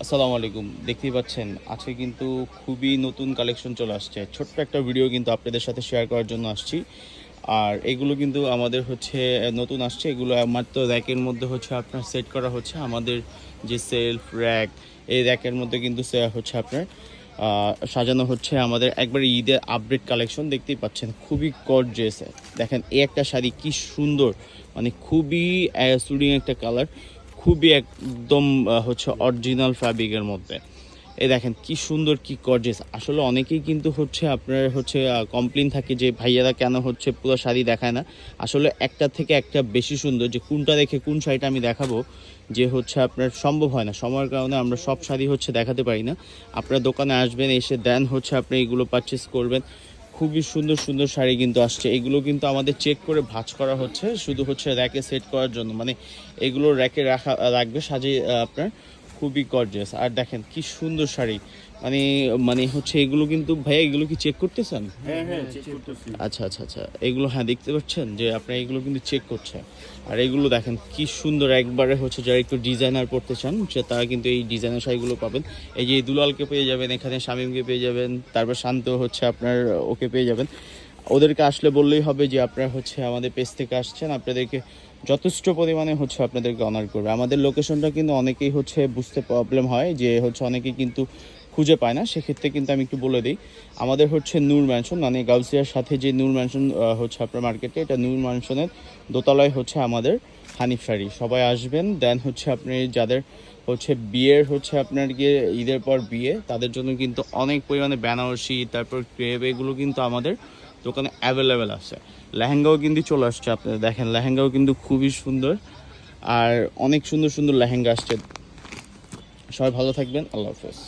আসসালামু আলাইকুম। দেখতেই পাচ্ছেন আজকে কিন্তু খুবই নতুন কালেকশন চলে আসছে। ছোট্ট একটা ভিডিও কিন্তু আপনাদের সাথে শেয়ার করার জন্য আসছি। আর এগুলো কিন্তু আমাদের হচ্ছে নতুন আসছে। এগুলো মাত্র র‍্যাকের মধ্যে হচ্ছে আপনার সেট করা হচ্ছে। আমাদের যে সেলফ র‍্যাক, এই র‍্যাকের মধ্যে কিন্তু হচ্ছে আপনার সাজানো হচ্ছে আমাদের একবারে ঈদের আপডেট কালেকশন। দেখতেই পাচ্ছেন খুবই গর্জিয়াস। দেখেন এই একটা শাড়ি কি সুন্দর, মানে খুবই সুডিং একটা কালার, খুবই একদম হচ্ছে অরিজিনাল ফ্যাব্রিকের মধ্যে। এই দেখেন কি সুন্দর, কি গর্জিয়াস। আসলে অনেকেই কিন্তু হচ্ছে আপনার হচ্ছে কমপ্লেন থাকে যে ভাইয়ারা কেন হচ্ছে পুরো শাড়ি দেখায় না। আসলে একটা থেকে একটা বেশি সুন্দর, যে কোনটা দেখে কোন শাড়িটা আমি দেখাবো যে হচ্ছে আপনার সম্ভব হয় না। সময়ের কারণে আমরা সব শাড়ি হচ্ছে দেখাতে পারি না। আপনার দোকানে আসবেন, এসে দেন হচ্ছে আপনি এগুলো পারচেস করবেন। খুবই সুন্দর সুন্দর শাড়ি কিন্তু আসছে। এগুলো কিন্তু আমাদের চেক করে ভাঁজ করা হচ্ছে, শুধু হচ্ছে র্যাকে সেট করার জন্য। মানে এগুলো র্যাকে রাখবে সাজিয়ে আপনার। খুবই গর্জিয়াস। আর দেখেন কি সুন্দর শাড়ি, মানে মানে হচ্ছে এগুলো কিন্তু ভাইয়া, এগুলো কি চেক করতেছেন? হ্যাঁ হ্যাঁ চেক করতেছি। আচ্ছা আচ্ছা আচ্ছা, এগুলো হ্যাঁ দেখতে পাচ্ছেন যে আপনার এগুলো কিন্তু চেক করছে। আর এগুলো দেখেন কি সুন্দর, একবারে হচ্ছে যারা একটু ডিজাইনার পড়তে চান সে তারা কিন্তু এই ডিজাইনার শাড়িগুলো পাবেন। এই যে দুলালকে পেয়ে যাবেন, এখানে শামীমকে পেয়ে যাবেন, তারপর শান্ত হচ্ছে আপনার ওকে পেয়ে যাবেন। ওদেরকে আসলে বললেই হবে যে আপনারা হচ্ছে আমাদের পেজ থেকে আসছেন, আপনাদেরকে যথেষ্ট পরিমাণে হচ্ছে আপনাদেরকে অনার করবে। আমাদের লোকেশনটা কিন্তু অনেকেই হচ্ছে বুঝতে প্রবলেম হয়, যে হচ্ছে অনেকেই কিন্তু খুঁজে পায় না। সেক্ষেত্রে কিন্তু আমি একটু বলে দিই, আমাদের হচ্ছে নূর ম্যানশন, মানে গাউসিয়ার সাথে যে নূর ম্যানশন হচ্ছে আপনার মার্কেটে, এটা নূর ম্যানশনের দোতলায় হচ্ছে আমাদের হানিফ শাড়ি। সবাই আসবেন। দেন হচ্ছে আপনি যাদের হচ্ছে বিয়ের হচ্ছে আপনার গিয়ে ঈদের পর বিয়ে, তাদের জন্য কিন্তু অনেক পরিমাণে বেনারসি, তারপর ক্রেপ, এগুলো কিন্তু আমাদের দোকানে অ্যাভেলেবেল আছে। লেহেঙ্গাও কিন্তু চলে আসছে। আপনারা দেখেন লেহেঙ্গাও কিন্তু খুবই সুন্দর, আর অনেক সুন্দর সুন্দর লেহেঙ্গা আসছে। সবাই ভালো থাকবেন। আল্লাহ হাফেজ।